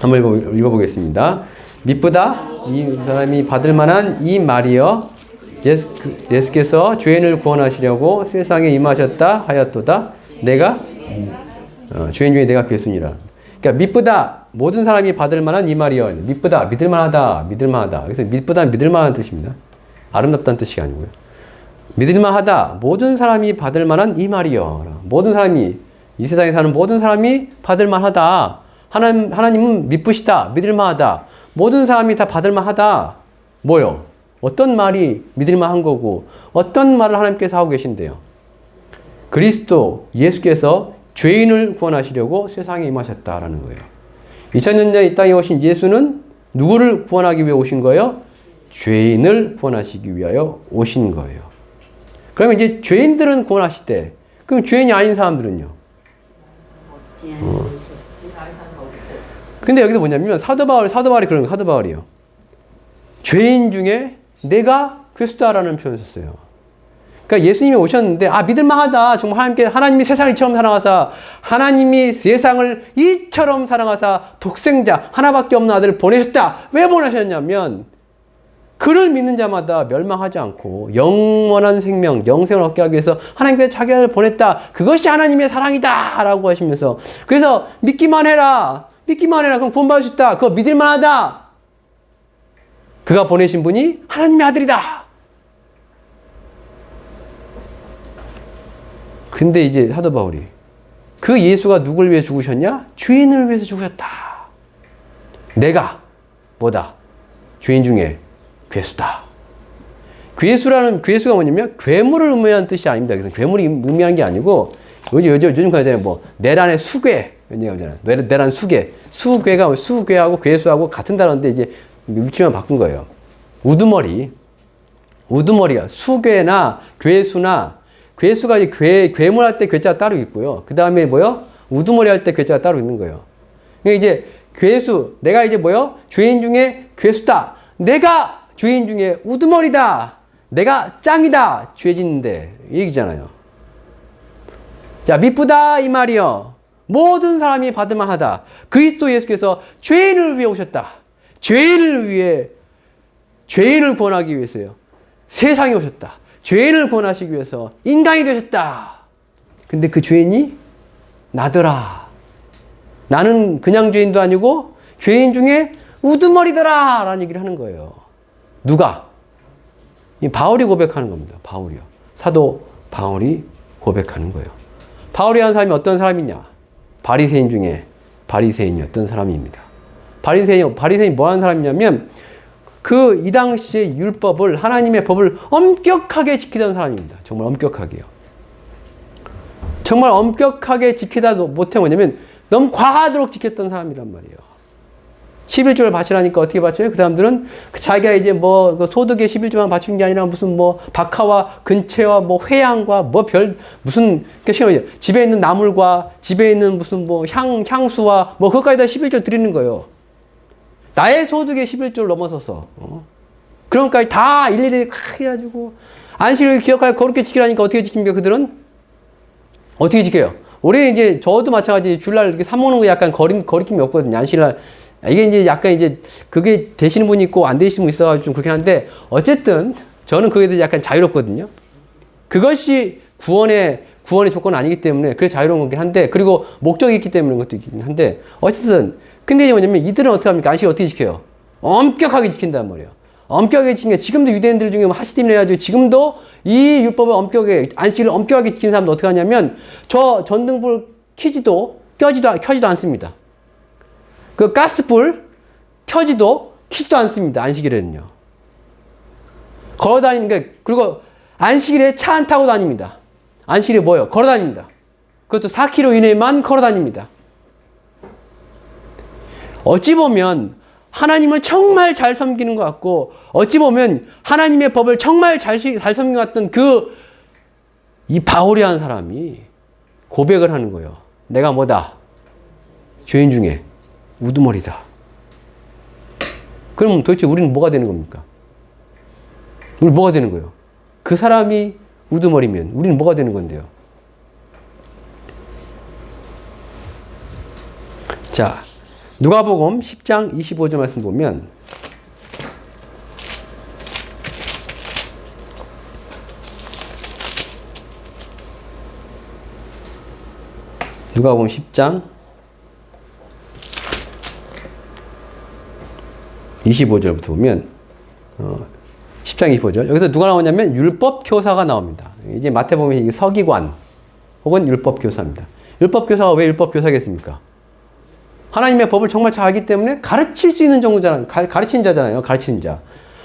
한번 읽어보겠습니다. 미쁘다 이 사람이 받을 만한 이 말이여 예수께서 죄인을 구원하시려고 세상에 임하셨다 하였도다. 내가 죄인 중에 내가 괴순이라. 그러니까 미쁘다 모든 사람이 받을 만한 이 말이여. 미쁘다 믿을만하다 믿을만하다. 그래서 미쁘다 믿을만한 뜻입니다. 아름답다는 뜻이 아니고요. 믿을만하다 모든 사람이 받을 만한 이 말이여. 모든 사람이 이 세상에 사는 모든 사람이 받을 만하다. 하나님은 미쁘시다 믿을만하다. 모든 사람이 다 받을 만하다. 뭐요? 어떤 말이 믿을만한 거고 어떤 말을 하나님께서 하고 계신데요? 그리스도 예수께서 죄인을 구원하시려고 세상에 임하셨다라는 거예요. 2000년 전에 이 땅에 오신 예수는 누구를 구원하기 위해 오신 거예요? 죄인을 구원하시기 위하여 오신 거예요. 그러면 이제 죄인들은 구원하실 때 그럼 죄인이 아닌 사람들은요? 근데 여기서 뭐냐면 사도 바울이 그런 거, 사도 바울이요. 죄인 중에 내가 괴수다라는 표현을 썼어요. 그러니까 예수님이 오셨는데, 믿을만하다. 정말 하나님이 세상을 이처럼 사랑하사, 하나님이 세상을 이처럼 사랑하사, 독생자, 하나밖에 없는 아들을 보내셨다. 왜 보내셨냐면, 그를 믿는 자마다 멸망하지 않고, 영원한 생명, 영생을 얻게 하기 위해서 하나님께서 자기 아들을 보냈다. 그것이 하나님의 사랑이다. 라고 하시면서, 그래서 믿기만 해라. 그럼 구원받을 수 있다. 그거 믿을만하다. 그가 보내신 분이 하나님의 아들이다. 근데 이제 사도 바울이 그 예수가 누굴 위해 죽으셨냐? 죄인을 위해서 죽으셨다. 내가 뭐다? 죄인 중에 괴수다. 괴수가 뭐냐면 괴물을 의미하는 뜻이 아닙니다. 그래서 괴물이 의미하는 게 아니고 요즘 그러잖아요. 뭐 내란의 수괴 이런 얘기 하잖아요. 내란 수괴. 수괴가 수괴하고 괴수하고 같은 단어인데 이제 위치만 바꾼 거예요. 우두머리가 수괴나 괴수나 괴수가 이제 괴물 할 때 괴자가 따로 있고요. 그 다음에 뭐요? 우두머리 할 때 괴자가 따로 있는 거예요. 그러니까 이제 괴수, 내가 이제 뭐요? 죄인 중에 괴수다. 내가 죄인 중에 우두머리다. 내가 짱이다. 죄 짓는데 이 얘기잖아요. 자, 미쁘다 이 말이요. 모든 사람이 받을 만하다. 그리스도 예수께서 죄인을 위해 오셨다. 죄인을 구원하기 위해서요. 세상에 오셨다. 죄인을 구원하시기 위해서 인간이 되셨다. 근데 그 죄인이 나더라. 나는 그냥 죄인도 아니고 죄인 중에 우두머리더라 라는 얘기를 하는 거예요. 누가? 이 바울이 고백하는 겁니다. 바울이요. 사도 바울이 고백하는 거예요. 바울이 한 사람이 어떤 사람이냐? 바리새인 중에 바리새인이었던 사람입니다. 바리새인이 뭐 하는 사람이냐면 이 당시의 율법을, 하나님의 법을 엄격하게 지키던 사람입니다. 정말 엄격하게요. 정말 엄격하게 지키다 못해 뭐냐면 너무 과하도록 지켰던 사람이란 말이에요. 11조를 바치라니까 어떻게 바쳐요? 그 사람들은 자기가 이제 소득의 11조만 바치는 게 아니라 무슨 박하와 근채와 회양과 무슨, 집에 있는 나물과 집에 있는 무슨 향수와 그것까지 다 11조 드리는 거예요. 나의 소득의 11조를 넘어서서. 그런까지 다 일일이 해가지고, 안식을 기억하여 거룩히 지키라니까 어떻게 지킵니까? 그들은? 어떻게 지켜요? 우리는 이제, 저도 마찬가지, 주일날 이렇게 사먹는 거 약간 거리낌이 없거든요. 안식일날. 이게 이제 약간 이제, 그게 되시는 분이 있고 안 되시는 분이 있어가지고 좀 그렇긴 한데, 어쨌든, 저는 그게 대해서 약간 자유롭거든요. 그것이 구원의 조건은 아니기 때문에, 그래서 자유로운 거긴 한데, 그리고 목적이 있기 때문에 그런 것도 있긴 한데, 어쨌든, 근데 뭐냐면 이들은 어떻게 합니까? 안식을 어떻게 지켜요? 엄격하게 지킨단 말이에요. 엄격하게 지키는 게 지금도 유대인들 중에 하시딤이라 해가지고 지금도 이 율법을 안식일을 엄격하게 지키는 사람도 어떻게 하냐면 저 전등불 켜지도 않습니다. 그 가스불 켜지도 키지도 않습니다. 안식일에는요. 걸어 다니는 게, 그리고 안식일에 차 안 타고 다닙니다. 안식일에 뭐예요? 걸어 다닙니다. 그것도 4km 이내만 걸어 다닙니다. 어찌 보면 하나님을 정말 잘 섬기는 것 같고 어찌 보면 하나님의 법을 정말 잘 섬기는 것 같던 이 바울이라는 사람이 고백을 하는 거예요. 내가 뭐다? 죄인 중에 우두머리다. 그럼 도대체 우리는 뭐가 되는 겁니까? 우리 뭐가 되는 거예요? 그 사람이 우두머리면 우리는 뭐가 되는 건데요? 자, 누가복음 10장 25절 말씀 보면 누가복음 10장 25절부터 보면 10장 25절 여기서 누가 나오냐면 율법 교사가 나옵니다. 이제 마태복음에 이게 서기관 혹은 율법 교사입니다. 율법 교사가 왜 율법 교사겠습니까? 하나님의 법을 정말 잘 알기 때문에 가르칠 수 있는 정도잖아요. 가르치는 자잖아요. 가르치는 자.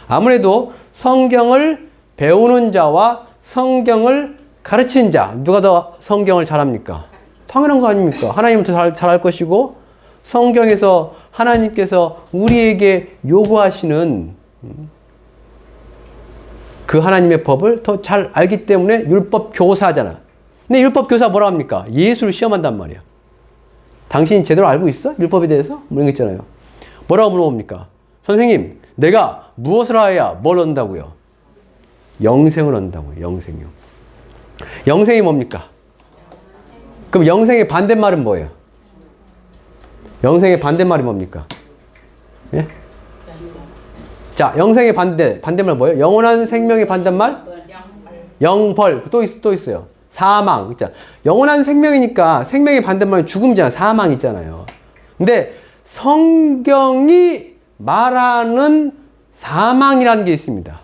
아무래도 성경을 배우는 자와 성경을 가르치는 자 누가 더 성경을 잘합니까? 당연한 거 아닙니까? 하나님은 더 잘할 것이고 성경에서 하나님께서 우리에게 요구하시는 그 하나님의 법을 더 잘 알기 때문에 율법 교사잖아. 근데 율법 교사 뭐라 합니까? 예수를 시험한단 말이야. 당신이 제대로 알고 있어? 율법에 대해서? 뭐 이런 거 있잖아요. 뭐라고 물어봅니까? 선생님, 내가 무엇을 하여야 뭘 얻는다고요? 영생을 얻는다고요. 영생이요. 영생이 뭡니까? 그럼 영생의 반대말은 뭐예요? 영생의 반대말이 뭡니까? 예? 자, 영생의 반대말 뭐예요? 영원한 생명의 반대말? 영벌. 또 있어요. 사망. 자, 영원한 생명이니까 생명의 반대말은 죽음이잖아요. 사망 있잖아요. 근데 성경이 말하는 사망이라는 게 있습니다.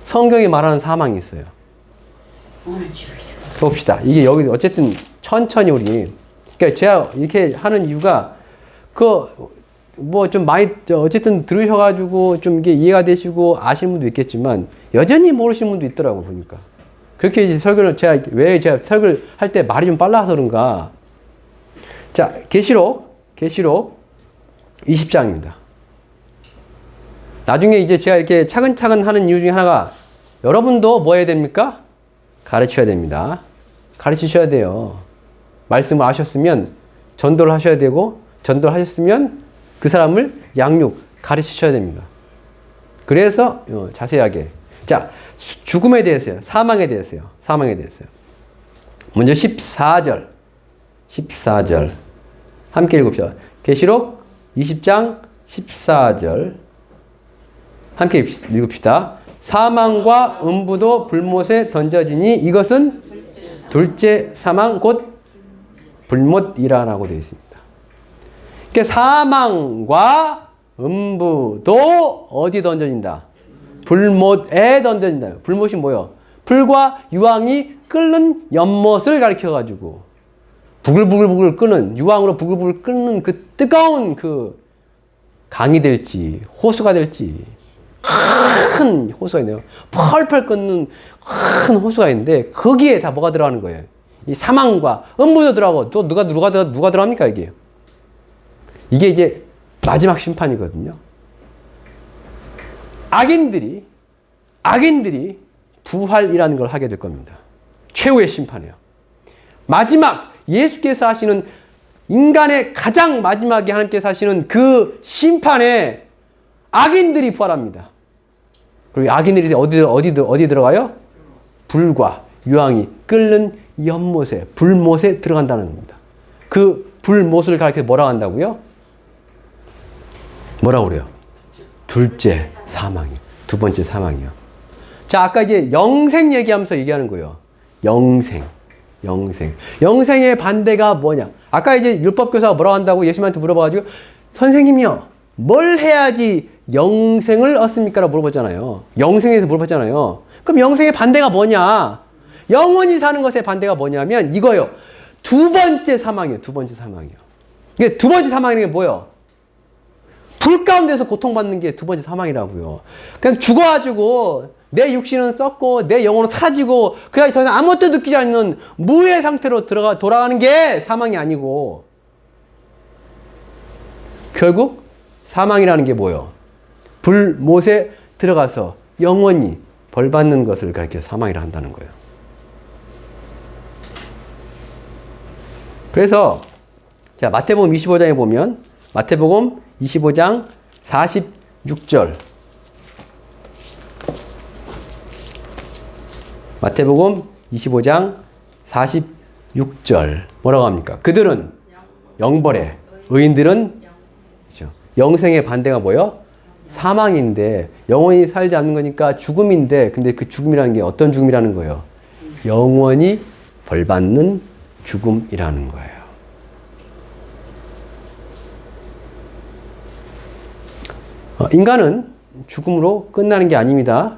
성경이 말하는 사망이 있어요. 봅시다. 이게 여기 어쨌든 천천히 우리 그러니까 제가 이렇게 하는 이유가 뭐 좀 많이 어쨌든 들으셔가지고 좀 이게 이해가 되시고 아시는 분도 있겠지만 여전히 모르시는 분도 있더라고 보니까. 그렇게 이제 설교를 제가 설교를 할 때 말이 좀 빨라서 그런가. 자, 계시록 20장입니다. 나중에 이제 제가 이렇게 차근차근 하는 이유 중에 하나가 여러분도 뭐 해야 됩니까? 가르쳐야 됩니다. 가르치셔야 돼요. 말씀을 아셨으면 전도를 하셔야 되고 전도를 하셨으면 그 사람을 양육, 가르치셔야 됩니다. 그래서 자세하게. 자, 죽음에 대해서요. 사망에 대해서요. 먼저 14절. 함께 읽읍시다. 계시록 20장 14절. 함께 읽읍시다. 사망과 음부도 불못에 던져지니 이것은 둘째 사망 곧 불못이라라고 되어 있습니다. 그러니까 사망과 음부도 어디 던져진다? 불못에 던져진다. 불못이 뭐예요? 불과 유황이 끓는 연못을 가리켜가지고 부글부글 끓는 유황으로 부글부글 끓는 그 뜨거운 그 강이 될지 호수가 될지 큰 호수가 있네요. 펄펄 끓는 큰 호수가 있는데 거기에 다 뭐가 들어가는 거예요? 이 사망과 음부도 들어가고 또 누가 들어갑니까 이게? 이게 이제 마지막 심판이거든요. 악인들이 부활이라는 걸 하게 될 겁니다. 최후의 심판이에요. 마지막 예수께서 하시는 인간의 가장 마지막에 하나님께서 하시는 그 심판에 악인들이 부활합니다. 그리고 악인들이 어디 들어가요? 불과 유황이 끓는 연못에 불못에 들어간다는 겁니다. 그 불못을 가리켜 뭐라고 한다고요? 뭐라고 그래요? 둘째 사망이요. 두 번째 사망이요. 자, 아까 이제 영생 얘기하면서 얘기하는 거예요. 영생의 반대가 뭐냐? 아까 이제 율법교사가 뭐라고 한다고 예수님한테 물어봐가지고 선생님이요, 뭘 해야지 영생을 얻습니까? 라고 물어봤잖아요. 영생에서 물어봤잖아요. 그럼 영생의 반대가 뭐냐? 영원히 사는 것의 반대가 뭐냐면 이거요. 두 번째 사망이에요. 이게 두 번째 사망이라는 게 뭐예요? 불 가운데서 고통받는 게 두 번째 사망이라고요. 그냥 죽어가지고 내 육신은 썩고 내 영혼은 사라지고 그냥 더 이상 아무것도 느끼지 않는 무의 상태로 돌아가는 게 사망이 아니고 결국 사망이라는 게 뭐예요? 불못에 들어가서 영원히 벌 받는 것을 가리켜 사망이라 한다는 거예요. 그래서 자, 마태복음 25장에 보면 마태복음 25장 46절 마태복음 25장 46절 뭐라고 합니까? 그들은 영벌에 의인들은 그렇죠. 영생의 반대가 뭐예요? 사망인데 영원히 살지 않는 거니까 죽음인데 근데 그 죽음이라는 게 어떤 죽음이라는 거예요? 영원히 벌받는 죽음이라는 거예요. 인간은 죽음으로 끝나는 게 아닙니다.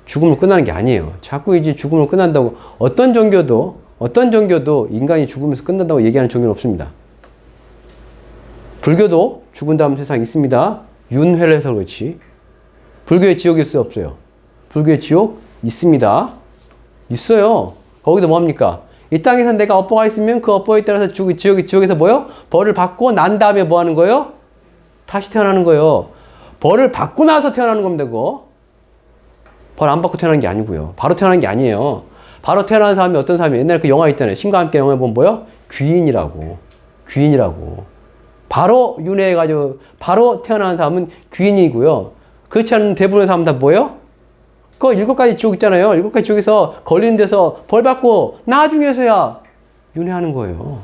죽음으로 끝나는 게 아니에요. 자꾸 이제 죽음으로 끝난다고 어떤 종교도 인간이 죽으면서 끝난다고 얘기하는 종교는 없습니다. 불교도 죽은 다음 세상 있습니다. 윤회를 해서 그렇지. 불교에 지옥이 있어요? 없어요? 불교에 지옥 있습니다. 있어요. 거기도 뭐합니까? 이 땅에서 내가 업보가 있으면 그 업보에 따라서 지옥에서 뭐요? 벌을 받고 난 다음에 뭐 하는 거예요? 다시 태어나는 거예요. 벌을 받고 나서 태어나는 겁니다, 그거. 벌 안 받고 태어나는 게 아니고요. 바로 태어나는 게 아니에요. 바로 태어나는 사람이 어떤 사람이에요? 옛날에 그 영화 있잖아요. 신과 함께 영화에 보면 뭐요? 귀인이라고. 바로 윤회해가지고 바로 태어나는 사람은 귀인이고요. 그렇지 않은 대부분의 사람은 다 뭐예요? 그 7가지 지옥 있잖아요. 7가지 지옥에서 걸리는 데서 벌 받고 나중에서야 윤회하는 거예요.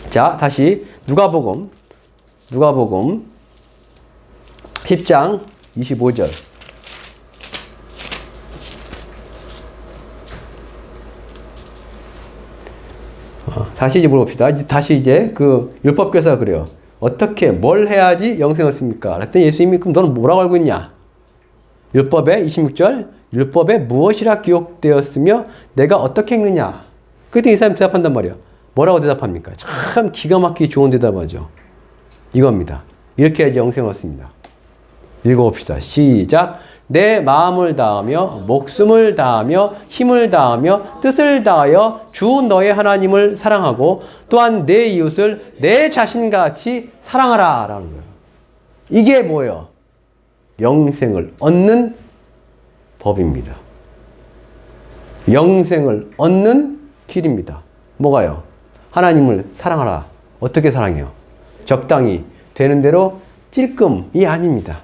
자, 다시 누가복음 10장 25절. 다시 이제 물어봅시다. 다시 이제 그 율법교사가 그래요. 어떻게 뭘 해야지 영생을 얻습니까? 그랬더니 예수님이 그럼 너는 뭐라고 알고 있냐? 율법에 26절 율법에 무엇이라 기록되었으며 내가 어떻게 읽느냐? 그랬더니 이 사람이 대답한단 말이에요. 뭐라고 대답합니까? 참 기가 막히게 좋은 대답하죠. 이겁니다. 이렇게 해야지 영생을 얻습니다. 읽어봅시다. 시작. 내 마음을 다하며 목숨을 다하며 힘을 다하며 뜻을 다하여 주 너의 하나님을 사랑하고 또한 내 이웃을 내 자신같이 사랑하라 라는 거예요. 이게 뭐예요? 영생을 얻는 법입니다. 영생을 얻는 길입니다. 뭐가요? 하나님을 사랑하라. 어떻게 사랑해요? 적당히 되는 대로 찔끔이 아닙니다.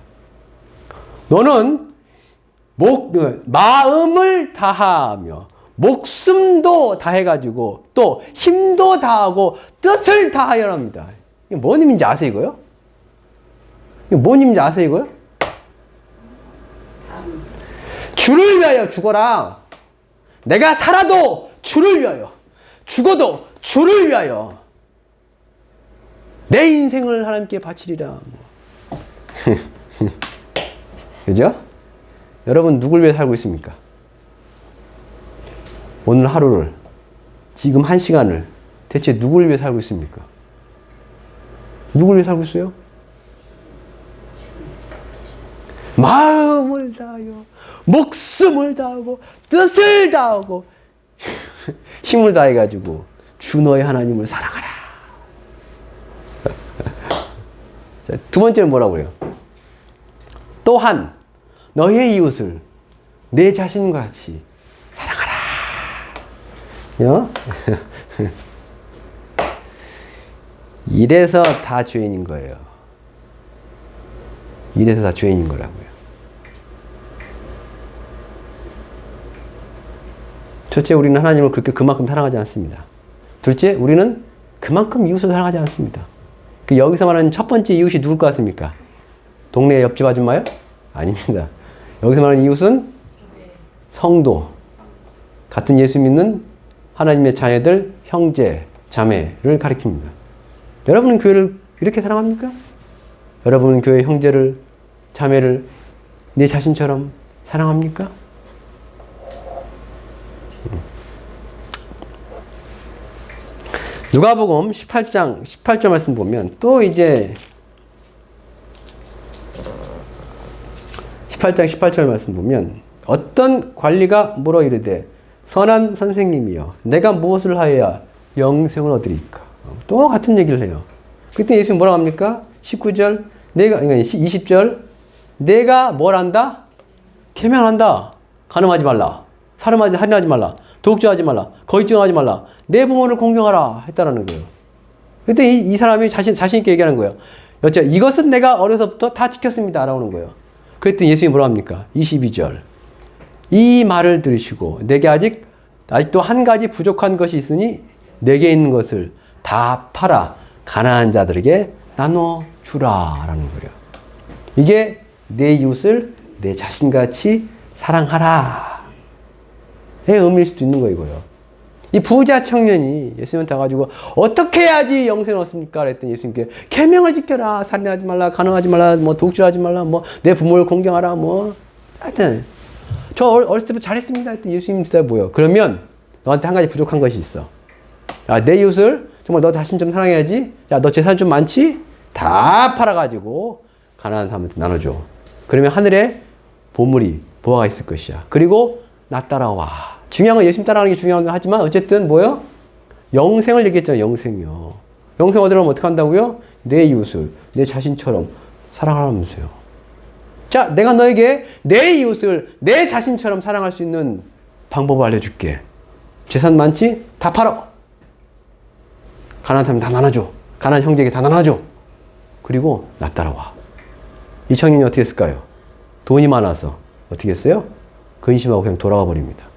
너는 마음을 다하며 목숨도 다해가지고 또 힘도 다하고 뜻을 다하여 합니다. 이게 뭔 의미인지 아세요 이거요? 이게 뭔 의미인지 아세요 이거요? 주를 위하여 죽어라. 내가 살아도 주를 위하여 죽어도 주를 위하여 내 인생을 하나님께 바치리라. 그죠? 여러분 누굴 위해 살고 있습니까? 오늘 하루를 지금 한 시간을 대체 누굴 위해 살고 있습니까? 누굴 위해 살고 있어요? 마음을 다하여 목숨을 다하고 뜻을 다하고 힘을 다해가지고 주 너의 하나님을 사랑하라. 자, 두 번째는 뭐라고 해요? 또한 너의 이웃을 내 자신과 같이 사랑하라. 이래서 다 죄인인 거예요. 이래서 다 죄인인 거라고요. 첫째, 우리는 하나님을 그렇게 그만큼 사랑하지 않습니다. 둘째, 우리는 그만큼 이웃을 사랑하지 않습니다. 그 여기서 말하는 첫 번째 이웃이 누굴 것 같습니까? 동네 옆집 아줌마요? 아닙니다. 여기서 말하는 이웃은 성도, 같은 예수 믿는 하나님의 자녀들, 형제, 자매를 가리킵니다. 여러분은 교회를 이렇게 사랑합니까? 여러분은 교회 형제를, 자매를 내 자신처럼 사랑합니까? 누가복음 18장 18절 말씀 보면 또 이제 18장 18절 말씀 보면 어떤 관리가 물어 이르되 선한 선생님이여 내가 무엇을 하여야 영생을 얻으리까? 또 같은 얘기를 해요. 그때 예수님 뭐라고 합니까? 19절 20절 내가 뭘 한다? 계명한다. 간음하지 말라. 살인하지 말라. 도둑질하지 말라. 거짓증하지 말라. 내 부모를 공경하라 했다라는 거예요. 그때 이 사람이 자신 있게 얘기하는 거예요. 여째 이것은 내가 어려서부터 다 지켰습니다. 라는 거예요. 그랬더니 예수님이 뭐라 합니까? 22절 이 말을 들으시고 내게 아직도 한 가지 부족한 것이 있으니 내게 있는 것을 다 팔아 가난한 자들에게 나눠주라 라는 거예요. 이게 내 이웃을 내 자신같이 사랑하라 의 의미일 수도 있는 거예요. 이거요. 이 부자 청년이 예수님한테 와가지고 어떻게 해야지 영생을 얻습니까? 그랬더니 예수님께 계명을 지켜라. 살인하지 말라, 간음하지 말라, 뭐 독주하지 말라, 뭐 내 부모를 공경하라, 뭐 하여튼 저 어렸을 때부터 잘했습니다. 했더니 예수님 대답이 뭐예요? 그러면 너한테 한 가지 부족한 것이 있어. 야, 내 이웃을 정말 너 자신 좀 사랑해야지. 야, 너 재산 좀 많지? 다 팔아가지고 가난한 사람한테 나눠줘. 그러면 하늘에 보물이 보화가 있을 것이야. 그리고 나 따라와. 중요한 건 예수님 따라가는 게 중요한 거 하지만 어쨌든 뭐요? 영생을 얘기했잖아요. 영생이요. 영생 얻으려면 어떻게 한다고요? 내 이웃을 내 자신처럼 사랑하라면서요. 자, 내가 너에게 내 이웃을 내 자신처럼 사랑할 수 있는 방법을 알려줄게. 재산 많지? 다 팔어. 가난한 사람 다 나눠줘. 가난한 형제에게 다 나눠줘. 그리고 나 따라와. 이 청년이 어떻게 했을까요? 돈이 많아서 어떻게 했어요? 근심하고 그냥 돌아가 버립니다.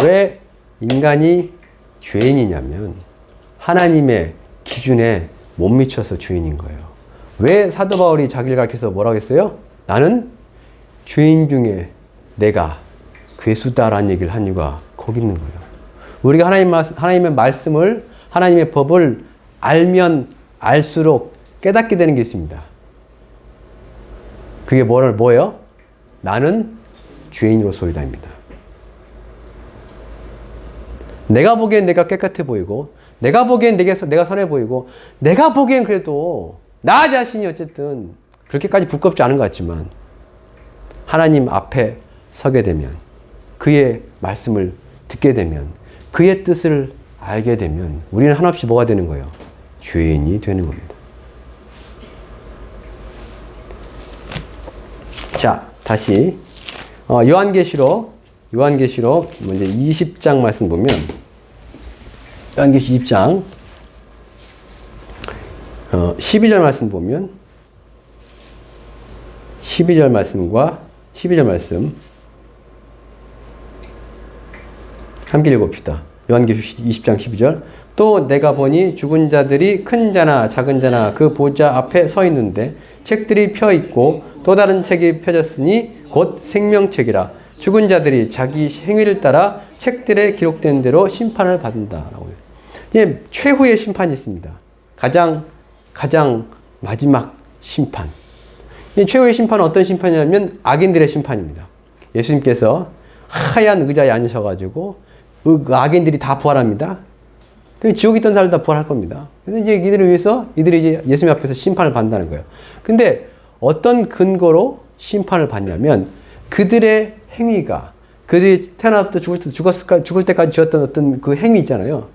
왜 인간이 죄인이냐면 하나님의 기준에 못 미쳐서 죄인인 거예요. 왜 사도 바울이 자기를 가리켜서 뭐라고 했어요? 나는 죄인 중에 내가 괴수다라는 얘기를 한 이유가 거기 있는 거예요. 우리가 하나님의 말씀을, 하나님의 법을 알면 알수록 깨닫게 되는 게 있습니다. 그게 뭐예요? 나는 죄인으로소이다입니다. 내가 보기엔 내가 깨끗해 보이고, 내가 보기엔 내가 선해 보이고, 내가 보기엔 그래도 나 자신이 어쨌든 그렇게까지 부끄럽지 않은 것 같지만 하나님 앞에 서게 되면, 그의 말씀을 듣게 되면, 그의 뜻을 알게 되면 우리는 한없이 뭐가 되는 거예요? 죄인이 되는 겁니다. 자, 다시 요한계시록 먼저 20장 말씀 보면, 요한계시록 20장 12절 말씀 보면, 12절 말씀과 12절 말씀 함께 읽어봅시다. 요한계시록 20장 12절. 또 내가 보니 죽은 자들이 큰 자나 작은 자나 그 보좌 앞에 서 있는데 책들이 펴 있고 또 다른 책이 펴졌으니 곧 생명책이라. 죽은 자들이 자기 행위를 따라 책들에 기록된 대로 심판을 받는다라고요. 예, 최후의 심판이 있습니다. 가장 마지막 심판. 이 최후의 심판은 어떤 심판이냐면 악인들의 심판입니다. 예수님께서 하얀 의자에 앉으셔가지고 악인들이 다 부활합니다. 지옥에 있던 사람들 다 부활할 겁니다. 그래서 이제 이들을 위해서 이들이 이제 예수님 앞에서 심판을 받는다는 거예요. 근데 어떤 근거로 심판을 받냐면 그들의 행위가, 그들이 태어나부터 죽을 때까지 지었던 어떤 그 행위 있잖아요.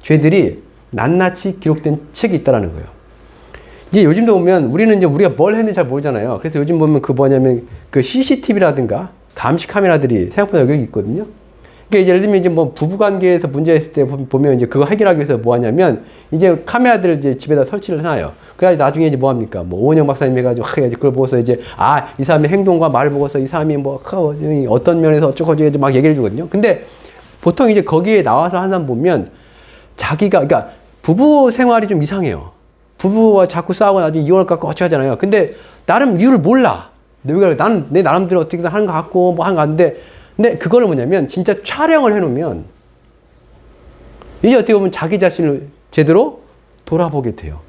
죄들이 낱낱이 기록된 책이 있다라는 거예요. 이제 요즘도 보면 우리는 이제 우리가 뭘 했는지 잘 모르잖아요. 그래서 요즘 보면 그 뭐냐면 그 CCTV라든가 감시 카메라들이 생각보다 여기 있거든요. 그러니까 이제 예를 들면 이제 뭐 부부관계에서 문제가 있을 때 보면 이제 그거 해결하기 위해서 뭐 하냐면 이제 카메라들을 이제 집에다 설치를 해놔요. 그래가지고 나중에 이제 뭐 합니까? 뭐 오은영 박사님 해가지고 그걸 보고서 이제 이 사람의 행동과 말을 보고서 이 사람이 뭐 어떤 면에서 어쩌고저쩌고 막 얘기를 해주거든요. 근데 보통 이제 거기에 나와서 한 사람 보면 그러니까 부부 생활이 좀 이상해요. 부부와 자꾸 싸우고 나중에 이혼할 것 같고 어쩌잖아요. 근데 나름 이유를 몰라. 나는 내 나름대로 어떻게든 하는 것 같고 뭐 하는 것 같은데, 근데 그거를 뭐냐면 진짜 촬영을 해놓으면 이제 어떻게 보면 자기 자신을 제대로 돌아보게 돼요.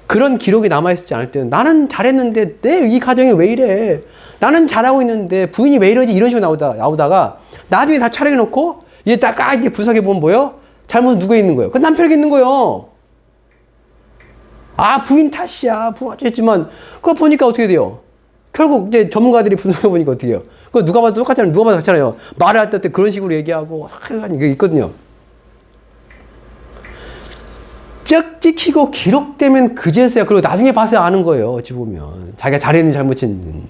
그런 기록이 남아있지 않을 때는 나는 잘했는데 내 이 가정이 왜 이래? 나는 잘하고 있는데 부인이 왜 이러지? 이런 식으로 나오다가 나중에 다 촬영해놓고 이제 딱 이렇게 분석해 보면 뭐예요? 잘못은 누구에 있는 거예요? 그 남편에게 있는 거예요. 부인 탓이야. 부인 어쨌지만 그거 보니까 어떻게 돼요? 결국 이제 전문가들이 분석해 보니까 어떻게 해요? 그거 누가 봐도 똑같잖아요. 누가 봐도 같잖아요. 말을 할 때 그런 식으로 얘기하고 이게 있거든요. 쩍 찍히고 기록되면 그제서야, 그리고 나중에 봐서 아는 거예요. 어찌 보면 자기가 잘했는지 잘못했는지.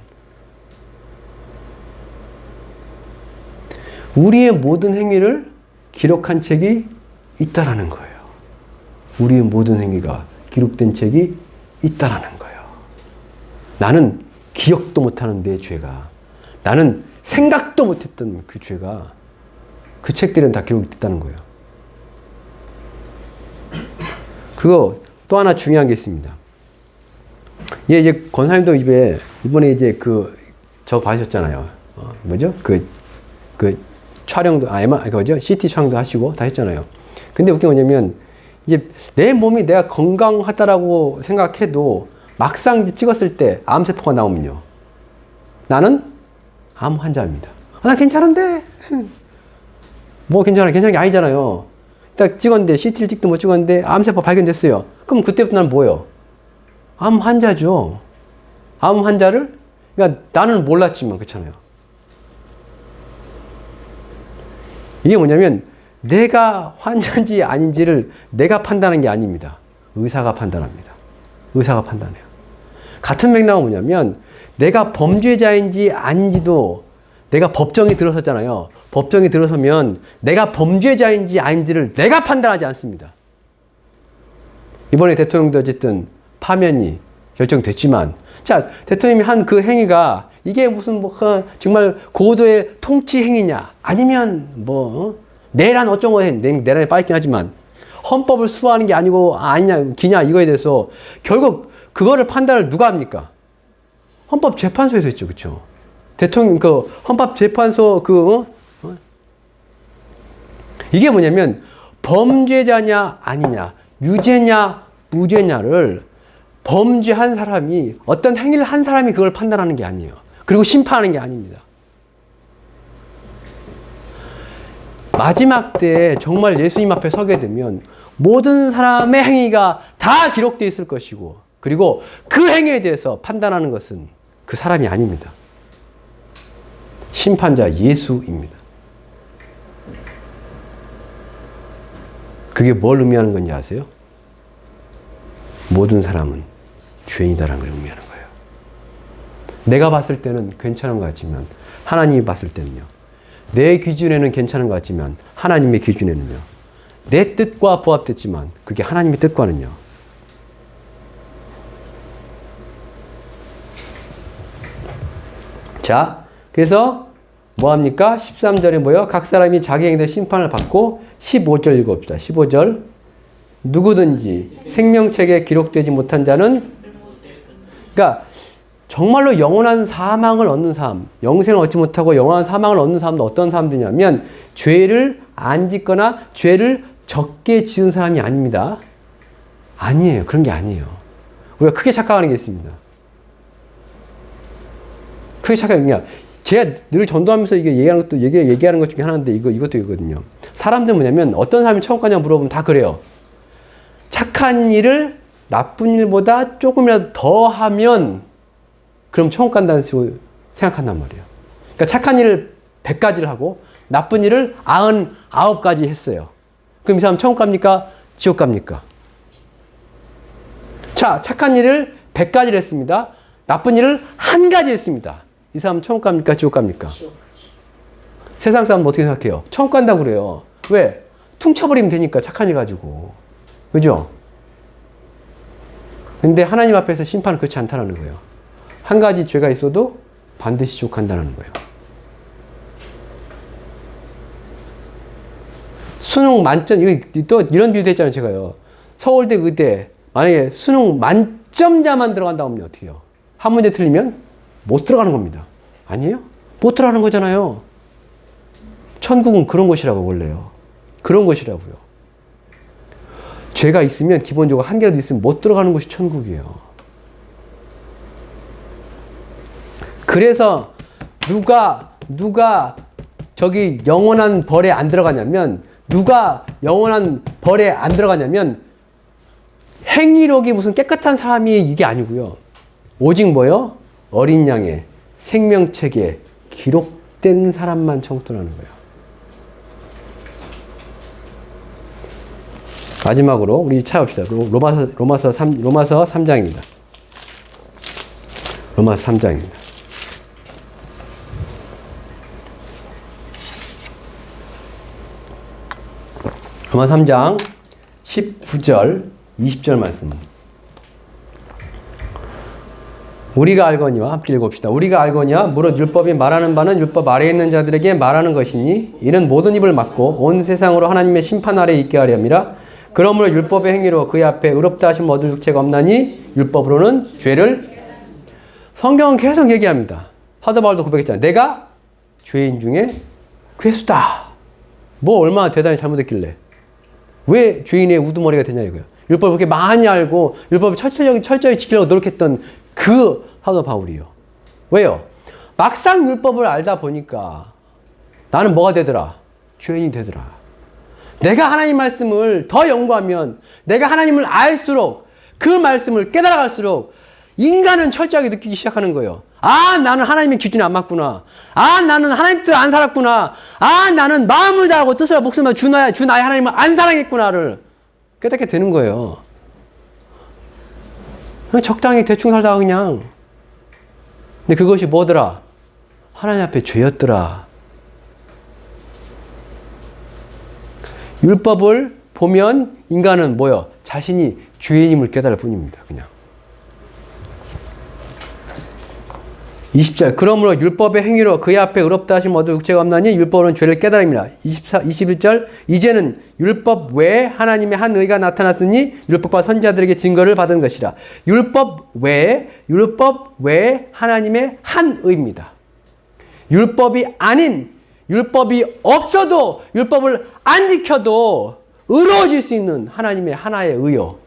우리의 모든 행위를 기록한 책이 있다라는 거예요. 우리의 모든 행위가 기록된 책이 있다라는 거예요. 나는 기억도 못하는 내 죄가, 나는 생각도 못했던 그 죄가 그 책들은 다 기록이 됐다는 거예요. 그리고 또 하나 중요한 게 있습니다. 이제 권사님도 이번에 이제 저거 봐주셨잖아요. 뭐죠? 촬영도, 그거죠? CT 촬영도 하시고 다 했잖아요. 근데 웃긴 게 뭐냐면, 이제 내 몸이 내가 건강하다라고 생각해도 막상 이제 찍었을 때 암세포가 나오면요. 나는 암 환자입니다. 나 괜찮은데? 뭐 괜찮은 게 아니잖아요. 딱 찍었는데, CT를 찍도 못 찍었는데 암세포 발견됐어요. 그럼 그때부터 나는 뭐예요? 암 환자죠. 암 환자를, 그러니까 나는 몰랐지만, 그렇잖아요. 이게 뭐냐면, 내가 환자인지 아닌지를 내가 판단하는 게 아닙니다. 의사가 판단합니다. 의사가 판단해요. 같은 맥락은 뭐냐면, 내가 범죄자인지 아닌지도 내가 법정에 들어섰잖아요. 법정에 들어서면 내가 범죄자인지 아닌지를 내가 판단하지 않습니다. 이번에 대통령도 어쨌든 파면이 결정됐지만, 자, 대통령이 한 그 행위가 이게 무슨 정말 고도의 통치 행위냐, 아니면 내란 어쩌고 내란에 빠있긴 하지만 헌법을 수호하는 게 아니냐 기냐, 이거에 대해서 결국 그거를 판단을 누가 합니까? 헌법재판소에서 했죠. 그쵸? 대통령, 헌법재판소 이게 뭐냐면, 범죄자냐 아니냐, 유죄냐 무죄냐를 범죄한 사람이, 어떤 행위를 한 사람이 그걸 판단하는 게 아니에요. 그리고 심판하는 게 아닙니다. 마지막 때 정말 예수님 앞에 서게 되면 모든 사람의 행위가 다 기록되어 있을 것이고, 그리고 그 행위에 대해서 판단하는 것은 그 사람이 아닙니다. 심판자 예수입니다. 그게 뭘 의미하는 건지 아세요? 모든 사람은 죄인이다라는 걸 의미하는 거예요. 내가 봤을 때는 괜찮은 것 같지만 하나님이 봤을 때는요. 내 기준에는 괜찮은 것 같지만 하나님의 기준에는요. 내 뜻과 부합됐지만 그게 하나님의 뜻과는요. 자, 그래서 뭐합니까? 13절에 뭐요? 각 사람이 자기 행위대 심판을 받고, 15절 읽어봅시다. 15절. 누구든지 생명책에 기록되지 못한 자는, 그러니까 정말로 영원한 사망을 얻는 사람, 영생을 얻지 못하고 영원한 사망을 얻는 사람은 어떤 사람들이냐면, 죄를 안 짓거나 죄를 적게 지은 사람이 아닙니다. 아니에요. 그런 게 아니에요. 우리가 크게 착각하는 게 있습니다. 크게 착각하는 게, 제가 늘 전도하면서 이게 얘기하는 것 중에 하나인데, 이것도 이거거든요. 사람들은 뭐냐면, 어떤 사람이 천국 가냐고 물어보면 다 그래요. 착한 일을 나쁜 일보다 조금이라도 더 하면, 그럼 천국 간다는 식으로 생각한단 말이에요. 그러니까 착한 일을 100가지를 하고, 나쁜 일을 99가지 했어요. 그럼 이 사람 천국 갑니까? 지옥 갑니까? 자, 착한 일을 100가지를 했습니다. 나쁜 일을 1가지 했습니다. 이 사람 천국 갑니까? 지옥 갑니까? 세상 사람은 어떻게 생각해요? 천국 간다고 그래요. 왜? 퉁쳐버리면 되니까, 착한 일 가지고. 그죠? 근데 하나님 앞에서 심판은 그렇지 않다는 거예요. 1가지 죄가 있어도 반드시 지옥 간다는 거예요. 수능 만점, 또 이런 비유도 했잖아요, 제가요. 서울대, 의대, 만약에 수능 만점자만 들어간다고 하면 어떻게 해요? 한 문제 틀리면 못 들어가는 겁니다. 아니에요? 못 들어가는 거잖아요. 천국은 그런 곳이라고, 원래요. 그런 곳이라고요. 죄가 있으면 기본적으로 1개라도 있으면 못 들어가는 곳이 천국이에요. 그래서 누가 저기 영원한 벌에 안 들어가냐면, 행위력이 무슨 깨끗한 사람이 이게 아니고요. 오직 뭐요? 어린 양의 생명책에 기록된 사람만 천국 들어가는 거예요. 마지막으로 우리 찾아봅시다. 로마서 3장입니다. 로마서 3장입니다. 로마서 3장 19절, 20절 말씀. 우리가 알거니와 함께 읽어봅시다. 우리가 알거니와 무릇 율법이 말하는 바는 율법 아래에 있는 자들에게 말하는 것이니 이는 모든 입을 막고 온 세상으로 하나님의 심판 아래에 있게 하렵니다. 그러므로 율법의 행위로 그의 앞에 의롭다 하심 얻을 육체가 없나니 율법으로는 죄를 성경은 계속 얘기합니다. 사도 바울도 고백했잖아요. 내가 죄인 중에 괴수다. 뭐 얼마나 대단히 잘못했길래 왜 죄인의 우두머리가 되냐 이거예요. 율법을 그렇게 많이 알고 율법을 철저히 지키려고 노력했던 그 사도 바울이요. 왜요? 막상 율법을 알다 보니까 나는 뭐가 되더라? 죄인이 되더라. 내가 하나님 말씀을 더 연구하면 내가 하나님을 알수록 그 말씀을 깨달아갈수록 인간은 철저하게 느끼기 시작하는 거예요. 아, 나는 하나님의 기준에 안 맞구나. 아, 나는 하나님 뜻 안 살았구나. 아, 나는 마음을 다하고 뜻을 목숨을 주 나의 하나님을 안 사랑했구나를 깨닫게 되는 거예요. 적당히 대충 살다가 그냥. 근데 그것이 뭐더라? 하나님 앞에 죄였더라. 율법을 보면 인간은 뭐요? 자신이 죄인임을 깨달을 뿐입니다. 그냥. 20절. 그러므로 율법의 행위로 그의 앞에 의롭다 하심 얻을 육체가 없나니 율법은 죄를 깨달음이라. 21절. 이제는 율법 외에 하나님의 한 의가 나타났으니 율법과 선지자들에게 증거를 받은 것이라. 율법 외에 하나님의 한 의입니다. 율법이 아닌, 율법이 없어도, 율법을 안 지켜도 의로워질 수 있는 하나님의 하나의 의요.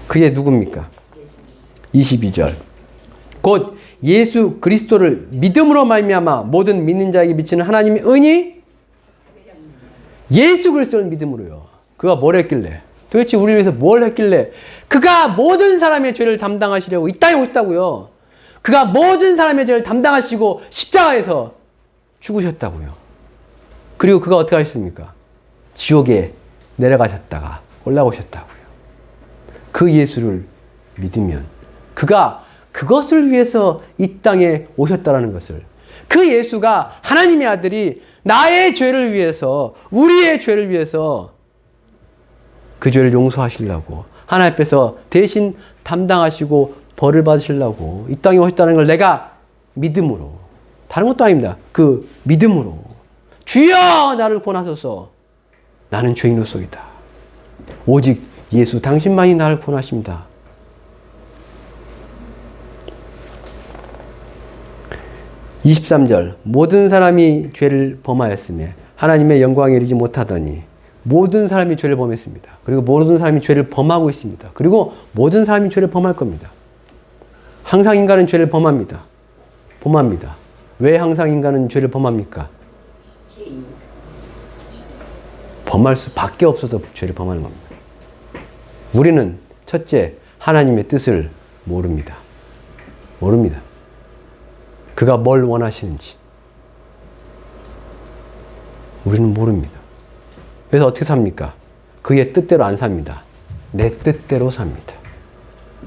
그게 누굽니까? 22절. 곧 예수 그리스도를 믿음으로 말미암아 모든 믿는 자에게 미치는 하나님의 은이 예수 그리스도를 믿음으로요. 그가 뭘 했길래? 도대체 우리를 위해서 뭘 했길래? 그가 모든 사람의 죄를 담당하시려고 이 땅에 오셨다고요. 그가 모든 사람의 죄를 담당하시고 십자가에서 죽으셨다고요. 그리고 그가 어떻게 하셨습니까? 지옥에 내려가셨다가 올라오셨다고요. 그 예수를 믿으면 그가 그것을 위해서 이 땅에 오셨다라는 것을, 그 예수가 하나님의 아들이 나의 죄를 위해서, 우리의 죄를 위해서 그 죄를 용서하시려고 하나님 앞에서 대신 담당하시고 벌을 받으시려고 이 땅에 오셨다는 걸 내가 믿음으로, 다른 것도 아닙니다. 그 믿음으로 주여 나를 구원하소서, 나는 죄인으로서이다. 오직 예수 당신만이 나를 구원하십니다. 23절. 모든 사람이 죄를 범하였으며 하나님의 영광에 이르지 못하더니. 모든 사람이 죄를 범했습니다. 그리고 모든 사람이 죄를 범하고 있습니다. 그리고 모든 사람이 죄를 범할 겁니다. 항상 인간은 죄를 범합니다. 왜 항상 인간은 죄를 범합니까? 범할 수밖에 없어서 죄를 범하는 겁니다. 우리는 첫째, 하나님의 뜻을 모릅니다. 그가 뭘 원하시는지 우리는 모릅니다. 그래서 어떻게 삽니까? 그의 뜻대로 안 삽니다. 내 뜻대로 삽니다.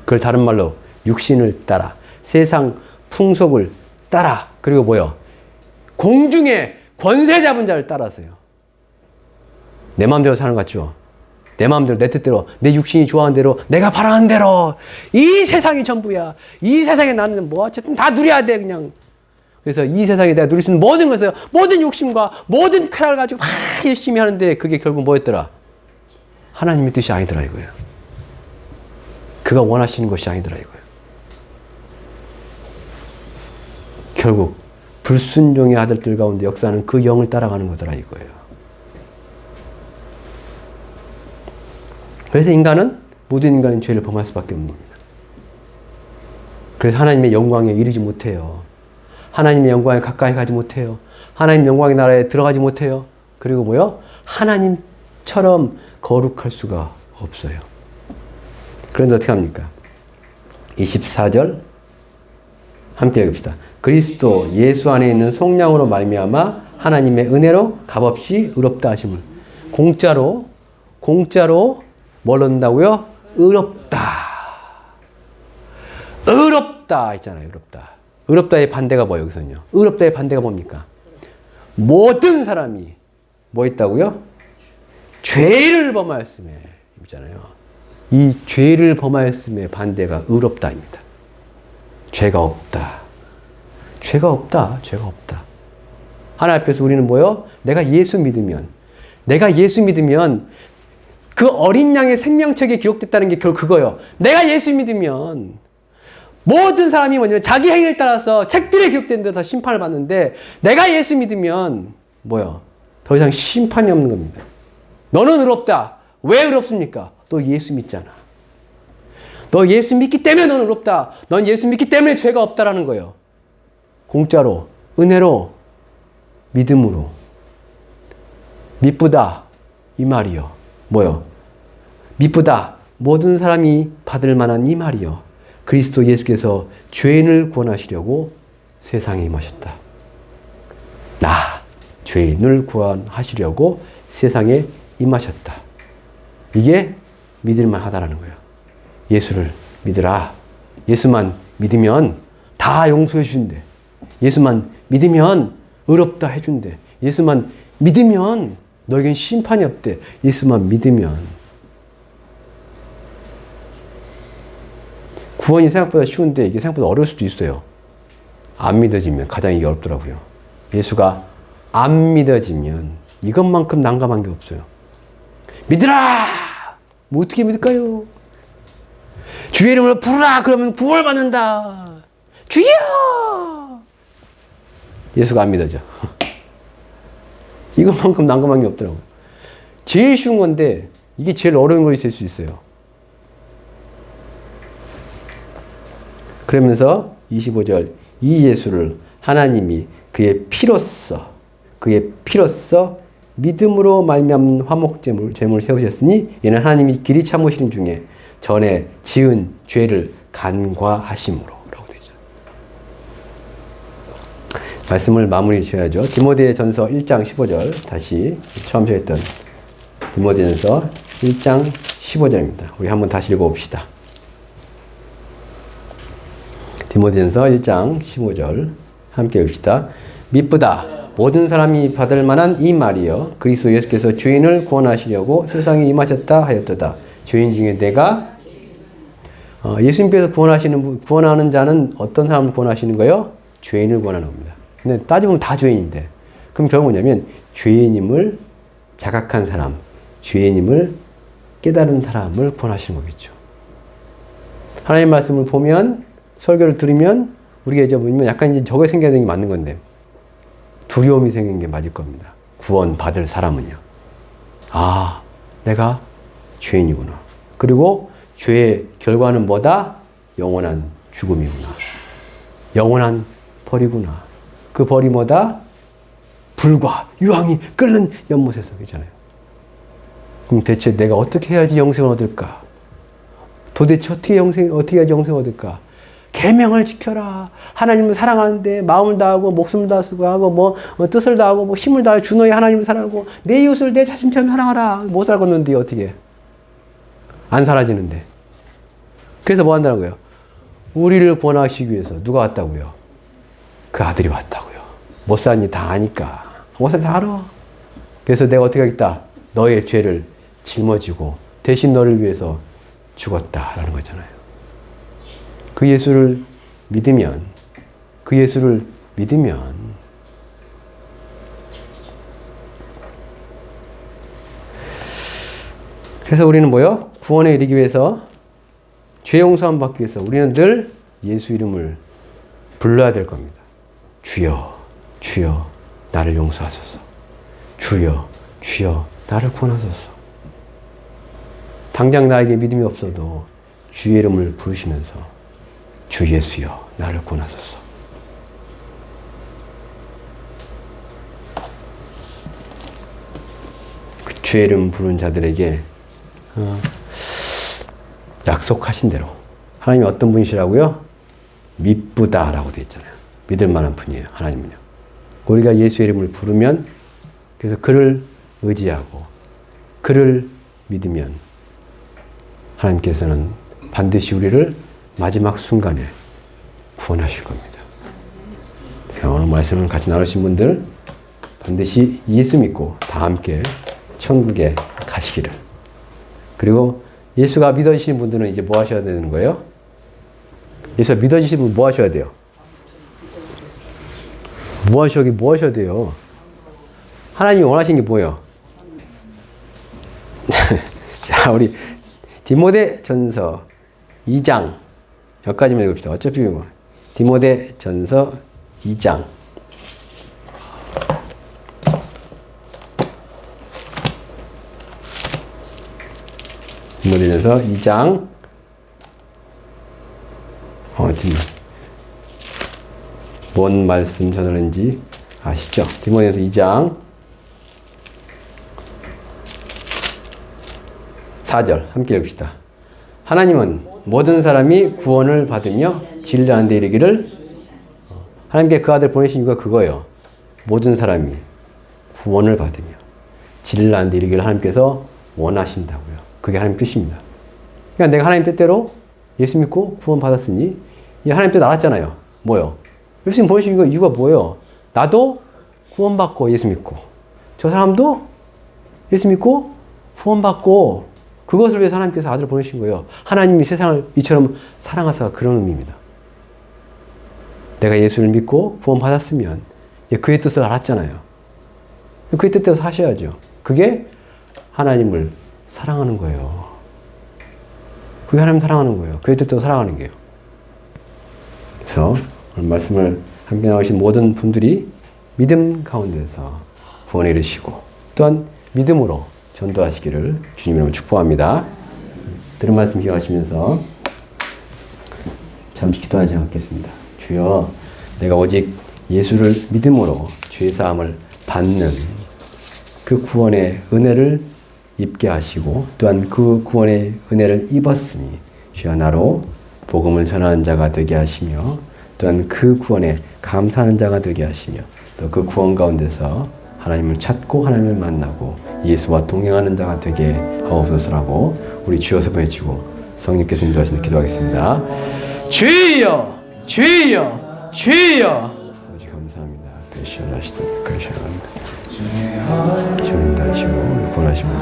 그걸 다른 말로 육신을 따라, 세상 풍속을 따라, 그리고 뭐요? 공중의 권세 잡은 자를 따라서요. 내 마음대로 사는 것 같죠? 내 마음대로, 내 뜻대로, 내 육신이 좋아하는 대로, 내가 바라는 대로. 이 세상이 전부야. 이 세상에 나는 뭐 어쨌든 다 누려야 돼 그냥. 그래서 이 세상에 내가 누릴 수 있는 모든 것을, 모든 욕심과 모든 쾌락을 가지고 막 열심히 하는데 그게 결국 뭐였더라? 하나님의 뜻이 아니더라 이거예요. 그가 원하시는 것이 아니더라 이거예요. 결국 불순종의 아들들 가운데 역사하는 그 영을 따라가는 거더라 이거예요. 그래서 인간은, 모든 인간은 죄를 범할 수밖에 없는 겁니다. 그래서 하나님의 영광에 이르지 못해요. 하나님의 영광에 가까이 가지 못해요. 하나님 영광의 나라에 들어가지 못해요. 그리고 뭐요? 하나님처럼 거룩할 수가 없어요. 그런데 어떻게 합니까? 24절 함께 읽읍시다. 그리스도 예수 안에 있는 속량으로 말미암아 하나님의 은혜로 값없이 의롭다 하심을. 공짜로 뭘 얻는다고요? 의롭다 있잖아요. 의롭다의 반대가 뭐예요, 여기서는요? 의롭다의 반대가 뭡니까? 모든 사람이 뭐 있다고요? 죄를 범하였음에 있잖아요. 이 죄를 범하였음의 반대가 의롭다입니다. 죄가 없다. 죄가 없다. 죄가 없다. 하나님 앞에서 우리는 뭐요? 내가 예수 믿으면 그 어린 양의 생명책에 기록됐다는 게 결국 그거예요. 내가 예수 믿으면 모든 사람이 뭐냐면 자기 행위를 따라서 책들에 기록된 대로 다 심판을 받는데 내가 예수 믿으면 뭐요? 더 이상 심판이 없는 겁니다. 너는 의롭다. 왜 의롭습니까? 너 예수 믿잖아. 너 예수 믿기 때문에 너는 의롭다. 넌 예수 믿기 때문에 죄가 없다라는 거예요. 공짜로, 은혜로, 믿음으로. 미쁘다. 이 말이요. 뭐요? 미쁘다. 모든 사람이 받을 만한 이 말이요. 그리스도 예수께서 죄인을 구원하시려고 세상에 임하셨다. 나, 죄인을 구원하시려고 세상에 임하셨다. 이게 믿을만 하다라는 거예요. 예수를 믿으라. 예수만 믿으면 다 용서해 준대. 예수만 믿으면 의롭다 해준대. 예수만 믿으면 너에겐 심판이 없대. 예수만 믿으면. 구원이 생각보다 쉬운데 이게 생각보다 어려울 수도 있어요. 안 믿어지면 가장 이게 어렵더라고요. 예수가 안 믿어지면 이것만큼 난감한 게 없어요. 믿으라! 뭐 어떻게 믿을까요? 주의 이름을 부르라! 그러면 구원받는다. 주여! 예수가 안 믿어져. 이것만큼 난감한 게 없더라고요. 제일 쉬운 건데 이게 제일 어려운 것이 될 수 있어요. 그러면서 25절 이 예수를 하나님이 그의 피로써 믿음으로 말미암은 화목제물 세우셨으니 이는 하나님이 길이 참으시는 중에 전에 지은 죄를 간과하심으로 라고 되죠. 말씀을 마무리 지어야죠. 디모데전서 1장 15절 다시 처음 시작했던 디모데전서 1장 15절입니다. 우리 한번 다시 읽어봅시다. 디모데전서 1장 15절 함께 읽읍시다. 미쁘다. 모든 사람이 받을 만한 이 말이여 그리스도 예수께서 죄인을 구원하시려고 세상에 임하셨다 하였도다. 죄인 중에 내가 예수님께서 구원하는 자는 어떤 사람을 구원하시는 거예요? 죄인을 구원하는 겁니다. 근데 따지보면 다 죄인인데 그럼 결국 뭐냐면 죄인임을 자각한 사람, 죄인임을 깨달은 사람을 구원하시는 거겠죠. 하나님 말씀을 보면 설교를 들으면 우리가 이제 보면 약간 이제 저게 생겨야 되는 게 맞는 건데 두려움이 생긴 게 맞을 겁니다. 구원받을 사람은요. 아, 내가 죄인이구나. 그리고 죄의 결과는 뭐다? 영원한 죽음이구나. 영원한 벌이구나. 그 벌이 뭐다? 불과 유황이 끓는 연못에서 있잖아요. 그럼 대체 내가 어떻게 해야지 영생을 얻을까? 도대체 어떻게 해야지 영생을 얻을까? 계명을 지켜라. 하나님을 사랑하는데 마음을 다하고 목숨을 다하고 뭐 뜻을 다하고 뭐 힘을 다하고 주 너의 하나님을 사랑하고 내 이웃을 내 자신처럼 사랑하라. 못 살겠는데 어떻게? 안 사라지는데. 그래서 뭐 한다는 거예요? 우리를 구원하시기 위해서 누가 왔다고요? 그 아들이 왔다고요. 못 사니 다 아니까. 못 사니 다 알아. 그래서 내가 어떻게 하겠다? 너의 죄를 짊어지고 대신 너를 위해서 죽었다라는 거잖아요. 그 예수를 믿으면 그래서 우리는 뭐요? 구원에 이르기 위해서 죄 용서함 받기 위해서 우리는 늘 예수 이름을 불러야 될 겁니다. 주여 주여 나를 용서하소서. 주여 주여 나를 구원하소서. 당장 나에게 믿음이 없어도 주의 이름을 부르시면서 주 예수여 나를 구원하소서. 그 주의 이름 부른 자들에게 약속하신 대로 하나님이 어떤 분이시라고요? 미쁘다라고 되어 있잖아요. 믿을 만한 분이에요. 하나님은요. 우리가 예수의 이름을 부르면 그래서 그를 의지하고 그를 믿으면 하나님께서는 반드시 우리를 마지막 순간에 구원하실 겁니다. 오늘 말씀을 같이 나누신 분들 반드시 예수 믿고 다 함께 천국에 가시기를. 그리고 예수가 믿어지시는 분들은 이제 뭐 하셔야 되는 거예요? 예수 믿어지시면 뭐 하셔야 돼요? 뭐 하셔야 돼요? 하나님이 원하시는 게 뭐예요? 자, 우리 디모데 전서 2장 여기까지만 읽읍시다. 어차피 뭐 디모데 전서 2장 디모데 전서 2장 지금 뭔 말씀 전하는지 아시죠? 디모데 전서 2장 4절 함께 읽읍시다. 하나님은 모든 사람이 구원을 받으며 진리하는 데 이르기를 하나님께 그 아들 보내신 이유가 그거예요. 모든 사람이 구원을 받으며 진리하는 데 이르기를 하나님께서 원하신다고요. 그게 하나님 뜻입니다. 그러니까 내가 하나님 뜻대로 예수 믿고 구원 받았으니 이 하나님 뜻 알았잖아요. 뭐요? 예수님 보내신 이유가 뭐예요? 나도 구원받고 예수 믿고 저 사람도 예수 믿고 구원받고 그것을 위해서 하나님께서 아들을 보내신 거예요. 하나님이 세상을 이처럼 사랑하사 그런 의미입니다. 내가 예수를 믿고 구원받았으면 그의 뜻을 알았잖아요. 그의 뜻대로 사셔야죠. 그게 하나님을 사랑하는 거예요. 그게 하나님 사랑하는 거예요. 그의 뜻대로 살아가는 게요. 그래서 오늘 말씀을 함께 나오신 모든 분들이 믿음 가운데서 구원에 이르시고 또한 믿음으로 전도하시기를 주님 이름으로 축복합니다. 들은 말씀 기억하시면서 잠시 기도하지 않겠습니다. 주여, 내가 오직 예수를 믿음으로 죄 사함을 받는 그 구원의 은혜를 입게 하시고 또한 그 구원의 은혜를 입었으니 주여 나로 복음을 전하는 자가 되게 하시며 또한 그 구원에 감사하는 자가 되게 하시며 또 그 구원 가운데서 하나님을 찾고 하나님을 만나고 예수와 동행하는 자가 되게 하옵소서라고 우리 주여서 보내주고 성령께서 인도하시는 기도하겠습니다. 주여! 주여! 주여! 아버지 감사합니다. 배시하시도록 하시옵소서. 주님 다시고 구원하시고